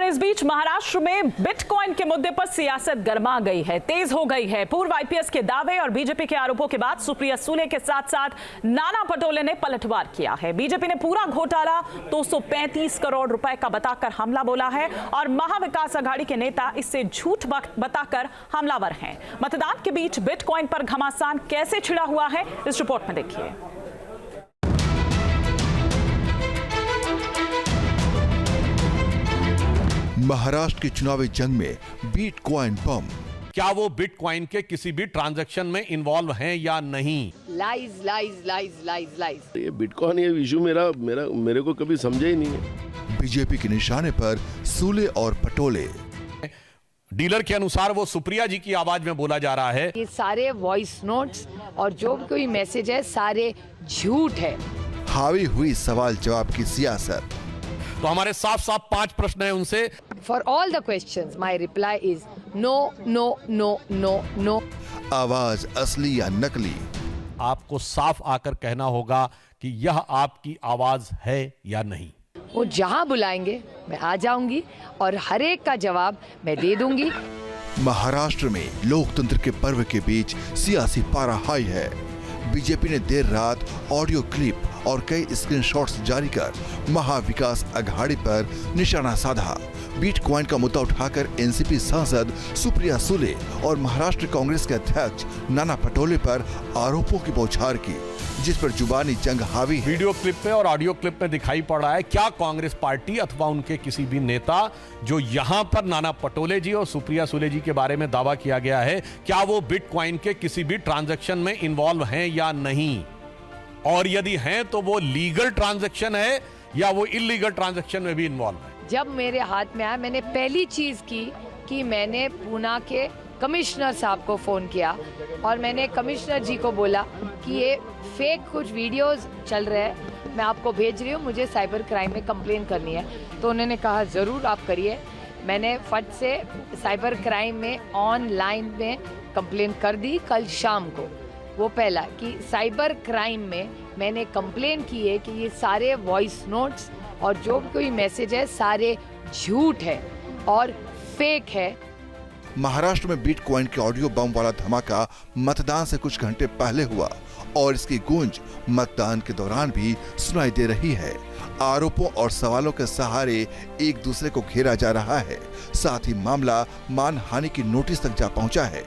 इस बीच महाराष्ट्र में बिटकॉइन के मुद्दे पर सियासत गर्मा गई है, तेज हो गई है। पूर्व आईपीएस के दावे और बीजेपी के आरोपों के बाद सुप्रिया सुले के साथ साथ नाना पटोले ने पलटवार किया है। बीजेपी ने पूरा घोटाला 235 करोड़ रुपए का बताकर हमला बोला है और महाविकास अघाड़ी के नेता इससे झूठ बताकर हमलावर हैं। मतदान के बीच बिटकॉइन पर घमासान कैसे छिड़ा हुआ है, इस रिपोर्ट में देखिए। महाराष्ट्र की चुनावी जंग में बिटकॉइन बम, क्या वो बिटकॉइन के किसी भी ट्रांजैक्शन में इन्वॉल्व हैं या नहीं? Lies lies lies lies lies. ये बिटकॉइन ये इशू मेरे को कभी समझा ही नहीं है। बीजेपी के निशाने पर सूले और पटोले। डीलर के अनुसार वो सुप्रिया जी की आवाज में बोला जा रहा है। ये सारे वॉइस नोट्स और जो कोई मैसेज है सारे झूठ है। हावी हुई सवाल जवाब की सियासत। तो हमारे साफ साफ 5 प्रश्न हैं उनसे। For all the questions my reply is no no no no no. आवाज असली या नकली? आपको साफ आकर कहना होगा कि यह आपकी आवाज है या नहीं। वो जहां बुलाएंगे मैं आ जाऊंगी और हर एक का जवाब मैं दे दूंगी। महाराष्ट्र में लोकतंत्र के पर्व के बीच सियासी पारा हाई है। बीजेपी ने देर रात ऑडियो क्लिप और कई स्क्रीनशॉट्स जारी कर महाविकास अघाड़ी पर निशाना साधा। बिटकॉइन का मुद्दा उठाकर एनसीपी सांसद सुप्रिया सुले और महाराष्ट्र कांग्रेस के अध्यक्ष नाना पटोले पर आरोपों की बौछार की, जिस पर जुबानी जंग हावी है। वीडियो क्लिप में और ऑडियो क्लिप में दिखाई पड़ रहा है क्या कांग्रेस पार्टी अथवा उनके किसी भी नेता जो यहां पर नाना पटोले जी और सुप्रिया सुले जी के बारे में दावा किया गया है, क्या वो बिटकॉइन के किसी भी ट्रांजैक्शन में इन्वॉल्व हैं या नहीं, और यदि हैं तो वो लीगल ट्रांजैक्शन है या वो इलीगल ट्रांजैक्शन में भी इन्वॉल्व है। जब मेरे हाथ में आया मैंने पहली चीज की कि मैंने पूना के कमिश्नर साहब को फ़ोन किया और मैंने कमिश्नर जी को बोला कि ये फेक कुछ वीडियोस चल रहे हैं, मैं आपको भेज रही हूँ, मुझे साइबर क्राइम में कंप्लेन करनी है। तो उन्होंने कहा ज़रूर आप करिए। मैंने फट से साइबर क्राइम में ऑनलाइन में कंप्लेन कर दी कल शाम को। वो पहला कि साइबर क्राइम में मैंने कंप्लेन की है कि ये सारे वॉइस नोट्स और जो कोई मैसेज है सारे झूठ है और फेक है। महाराष्ट्र में बिटकॉइन के ऑडियो बम वाला धमाका मतदान से कुछ घंटे पहले हुआ और इसकी गूंज मतदान के दौरान भी सुनाई दे रही है। आरोपों और सवालों के सहारे एक दूसरे को घेरा जा रहा है। साथ ही मामला मानहानि की नोटिस तक जा पहुंचा है।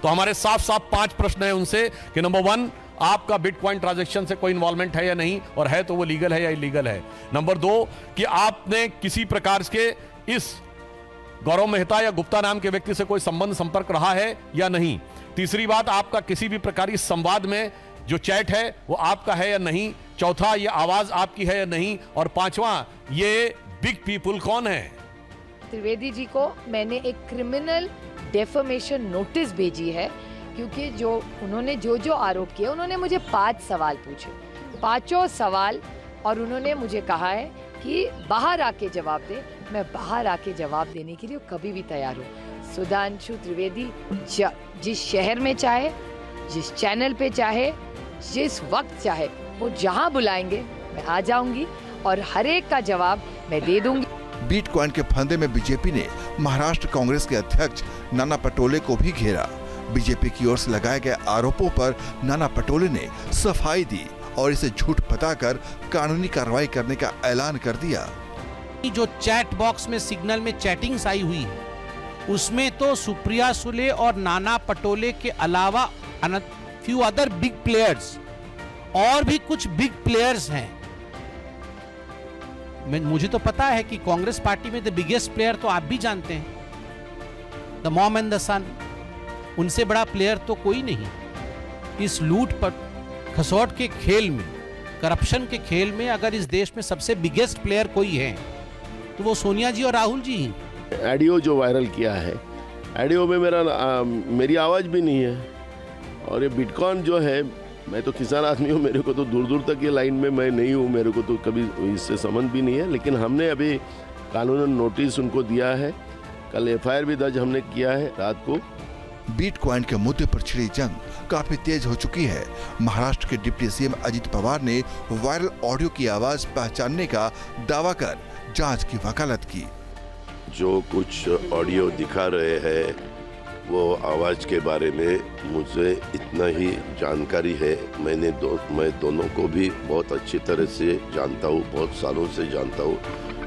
तो हमारे साफ साफ 5 प्रश्न हैं उनसे कि नंबर 1, आपका बिटकॉइन ट्रांजैक्शन से कोई इन्वॉल्वमेंट है या नहीं, और है तो वो लीगल है या इलीगल है। नंबर 2, कि आपने किसी प्रकार के इस गौरव मेहता या गुप्ता नाम के व्यक्ति से कोई संबंध संपर्क रहा है या नहीं। तीसरी बात, आपका किसी भी प्रकार इस संवाद में जो चैट है वो आपका है या नहीं। चौथा, ये आवाज आपकी है या नहीं। और 5वां, ये बिग पीपल कौन है? त्रिवेदी जी को मैंने एक क्रिमिनल डेफमेशन नोटिस भेजी है क्योंकि जो उन्होंने जो आरोप किए, उन्होंने मुझे 5 सवाल पूछे, 5 सवाल, और उन्होंने मुझे कहा है कि बाहर आके जवाब दे। मैं बाहर आके जवाब देने के लिए कभी भी तैयार हूँ। सुधांशु त्रिवेदी जिस शहर में चाहे, जिस चैनल पे चाहे, जिस वक्त चाहे, वो जहाँ बुलाएंगे मैं आ जाऊंगी और हर एक का जवाब मैं दे दूंगी। बिटकॉइन के फंदे में बीजेपी ने महाराष्ट्र कांग्रेस के अध्यक्ष नाना पटोले को भी घेरा। बीजेपी की ओर से लगाए गए आरोपों पर नाना पटोले ने सफाई दी और इसे झूठ बताकर कानूनी कार्रवाई करने का ऐलान कर दिया। जो चैट बॉक्स में सिग्नल में चैटिंग्स आई हुई है उसमें तो सुप्रिया सुले और नाना पटोले के अलावा फ्यू अदर बिग प्लेयर्स, और भी कुछ बिग प्लेयर्स हैं। मुझे तो पता है कि कांग्रेस पार्टी में द बिगेस्ट प्लेयर तो आप भी जानते हैं, द मॉम एंड द सन। उनसे बड़ा प्लेयर तो कोई नहीं। इस लूट पर खसौट के खेल में, करप्शन के खेल में अगर इस देश में सबसे बिगेस्ट प्लेयर कोई है तो वो सोनिया जी और राहुल जी ही। ऑडियो जो वायरल किया है, ऑडियो में मेरी आवाज़ भी नहीं है। और ये बिटकॉइन जो है, मैं तो किसान आदमी हूँ, मेरे को तो दूर दूर तक ये लाइन में मैं नहीं हूँ, मेरे को तो कभी इससे संबंध भी नहीं है। लेकिन हमने अभी कानूनन नोटिस उनको दिया है, कल FIR भी दर्ज हमने किया है रात को। बिटकॉइन के मुद्दे पर छिड़ी जंग काफी तेज हो चुकी है। महाराष्ट्र के डिप्टी सीएम अजित पवार ने वायरल ऑडियो की आवाज पहचानने का दावा कर जांच की वकालत की। जो कुछ ऑडियो दिखा रहे हैं वो आवाज़ के बारे में मुझे इतना ही जानकारी है। मैं दोनों को भी बहुत अच्छी तरह से जानता हूँ, बहुत सालों से जानता हूँ।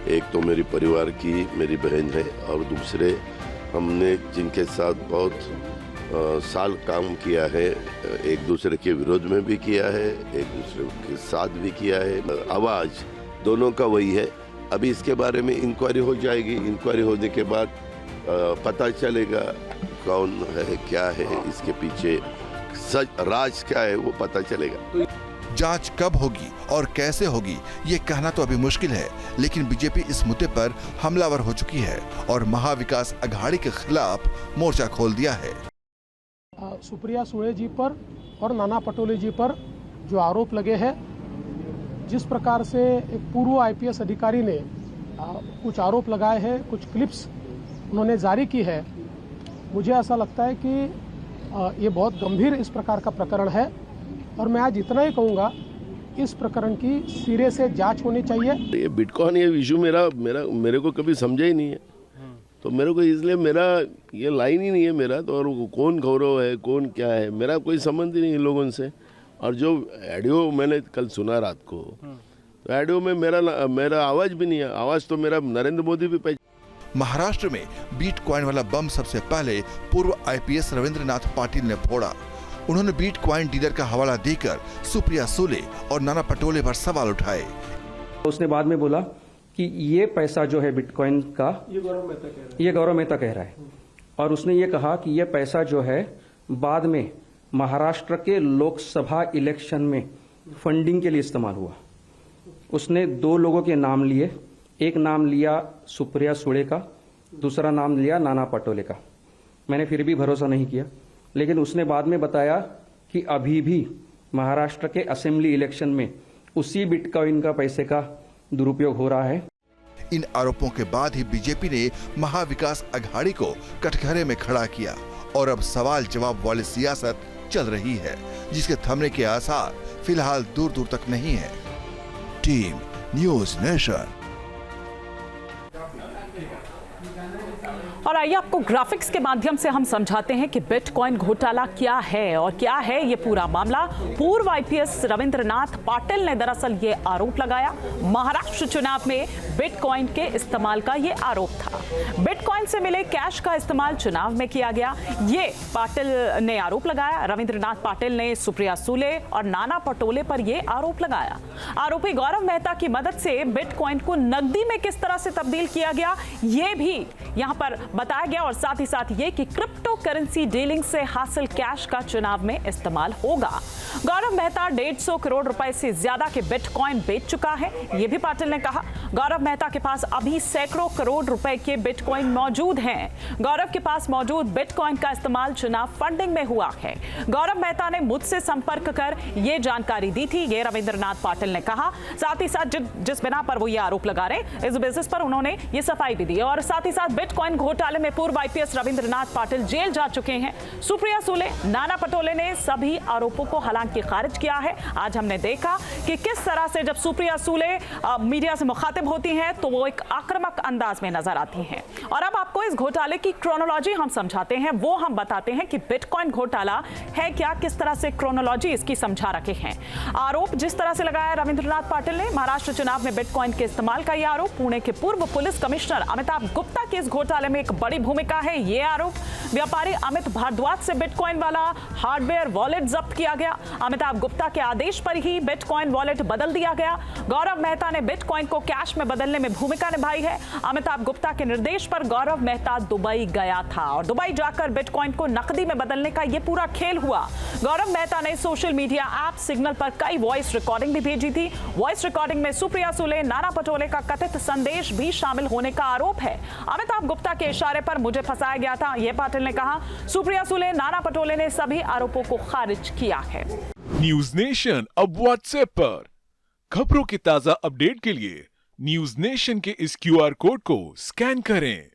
एक तो मेरी परिवार की मेरी बहन है और दूसरे हमने जिनके साथ बहुत साल काम किया है, एक दूसरे के विरोध में भी किया है, एक दूसरे के साथ भी किया है। आवाज़ दोनों का वही है। अभी इसके बारे में इंक्वायरी हो जाएगी। इंक्वायरी होने के बाद पता चलेगा कौन है, क्या है, इसके पीछे सच राज क्या है, वो पता चलेगा। जांच कब होगी और कैसे होगी ये कहना तो अभी मुश्किल है, लेकिन बीजेपी इस मुद्दे पर हमलावर हो चुकी है और महाविकास अघाड़ी के खिलाफ मोर्चा खोल दिया है। सुप्रिया सुळे जी पर और नाना पटोले जी पर जो आरोप लगे हैं, जिस प्रकार से एक पूर्व आईपीएस अधिकारी ने कुछ आरोप लगाए हैं, कुछ क्लिप्स उन्होंने जारी की है, मुझे ऐसा लगता है कि ये बहुत गंभीर इस प्रकार का प्रकरण है और मैं आज इतना ही कहूँगा, इस प्रकरण की सिरे से जांच होनी चाहिए। ये बिटकॉइन ये इशू मेरे को कभी समझा ही नहीं है, तो मेरे को इसलिए मेरा ये लाइन ही नहीं है मेरा तो। और कौन गौरव है, कौन क्या है, मेरा कोई संबंध ही नहीं इन लोगों से। और जो ऑडियो मैंने कल सुना रात को, तो ऑडियो में मेरा आवाज़ भी नहीं है। आवाज़ तो मेरा नरेंद्र मोदी भी महाराष्ट्र में बिटकॉइन वाला बम सबसे पहले पूर्व आईपीएस रविंद्रनाथ पाटिल ने फोड़ा। उन्होंने बिटकॉइन डीलर का हवाला देकर सुप्रिया सुले और नाना पटोले पर सवाल उठाए। उसने बाद में बोला कि ये पैसा जो है बिटकॉइन का, ये गौरव मेहता कह रहा है, और उसने ये कहा कि ये पैसा जो है बाद में महाराष्ट्र के लोकसभा इलेक्शन में फंडिंग के लिए इस्तेमाल हुआ। उसने दो लोगों के नाम लिए, एक नाम लिया सुप्रिया सुळे का, दूसरा नाम लिया नाना पटोले का। मैंने फिर भी भरोसा नहीं किया, लेकिन उसने बाद में बताया कि अभी भी महाराष्ट्र के असेंबली इलेक्शन में उसी बिटकॉइन का पैसे का दुरुपयोग हो रहा है। इन आरोपों के बाद ही बीजेपी ने महाविकास अघाड़ी को कटघरे में खड़ा किया और अब सवाल जवाब वाली सियासत चल रही है, जिसके थमने के आसार फिलहाल दूर दूर तक नहीं है। Team news nation. और आइए आपको ग्राफिक्स के माध्यम से हम समझाते हैं कि बिटकॉइन घोटाला क्या है और क्या है ये पूरा मामला। पूर्व आईपीएस रविंद्रनाथ पाटिल ने दरअसल ये आरोप लगाया। महाराष्ट्र चुनाव में बिटकॉइन के इस्तेमाल का ये आरोप था। बिटकॉइन से मिले कैश का इस्तेमाल चुनाव में किया गया, ये पाटिल ने आरोप लगाया। रविंद्रनाथ पाटिल ने सुप्रिया सुले और नाना पटोले पर ये आरोप लगाया। आरोपी गौरव मेहता की मदद से बिटकॉइन को नकदी में किस तरह से तब्दील किया गया ये भी यहां पर बताया गया, और साथ ही साथ ये कि क्रिप्टो करेंसी डीलिंग से हासिल कैश का चुनाव में इस्तेमाल होगा। गौरव मेहता 150 करोड़ रुपए से ज्यादा के बिटकॉइन बेच चुका है, ये भी पाटिल ने कहा। गौरव मेहता के पास अभी सैकड़ों करोड़ रुपए के बिटकॉइन मौजूद हैं। गौरव के पास मौजूद बिटकॉइन का इस्तेमाल चुनाव फंडिंग में हुआ है। गौरव मेहता ने मुझसे संपर्क कर ये जानकारी दी थी, ये रविंद्रनाथ पाटिल ने कहा। साथ ही साथ जिस बिना पर वो ये आरोप लगा रहे, इस बेसिस पर उन्होंने ये सफाई भी दी। और साथ ही साथ बिटकॉइन घोटाले में पूर्व आईपीएस रविंद्रनाथ पाटिल जेल जा चुके हैं। सुप्रिया सुले, नाना पटोले ने सभी आरोपों को हालांकि खारिज किया है। आज हमने देखा कि किस तरह से जब सुप्रिया सुले मीडिया से मुखातिब होती हैं तो वो एक आक्रामक अंदाज में नजर आती हैं। और अब आपको इस घोटाले की क्रोनोलॉजी हम समझाते हैं, वो हम बताते हैं कि बिटकॉइन घोटाला है क्या, किस तरह से क्रोनोलॉजी इसकी समझा रखे हैं। आरोप जिस तरह से लगाया रविंद्रनाथ पाटिल ने, महाराष्ट्र चुनाव में बिटकॉइन के इस्तेमाल का यह आरोप। पुणे के पूर्व पुलिस कमिश्नर अमिताभ गुप्ता की इस घोटाले में एक बड़ी भूमिका है, ये आरोप। व्यापारी अमित भारद्वाज से बिटकॉइन वाला हार्डवेयर वॉलेट जब्त किया गया। अमिताभ गुप्ता के आदेश पर ही बिटकॉइन वॉलेट बदल दिया गया। गौरव मेहता ने बिटकॉइन को कैश में बदलने में भूमिका निभाई है। अमिताभ गुप्ता के निर्देश पर गौरव मेहता दुबई गया था और दुबई जाकर बिटकॉइन को नकदी में बदलने का यह पूरा खेल हुआ। गौरव मेहता ने सोशल मीडिया ऐप सिग्नल पर कई वॉइस रिकॉर्डिंग भी भेजी थी। वॉइस रिकॉर्डिंग में सुप्रिया सुले, नाना पटोले का कथित संदेश भी शामिल होने का आरोप है। अमिताभ गुप्ता के इशारे पर मुझे फंसाया गया था, यह पाटिल ने कहा। सुप्रिया सुले, नाना पटोले ने सभी आरोपों को खारिज किया है। न्यूज नेशन अब व्हाट्सएप पर खबरों के ताजा अपडेट के लिए न्यूज नेशन के इस QR कोड को स्कैन करें।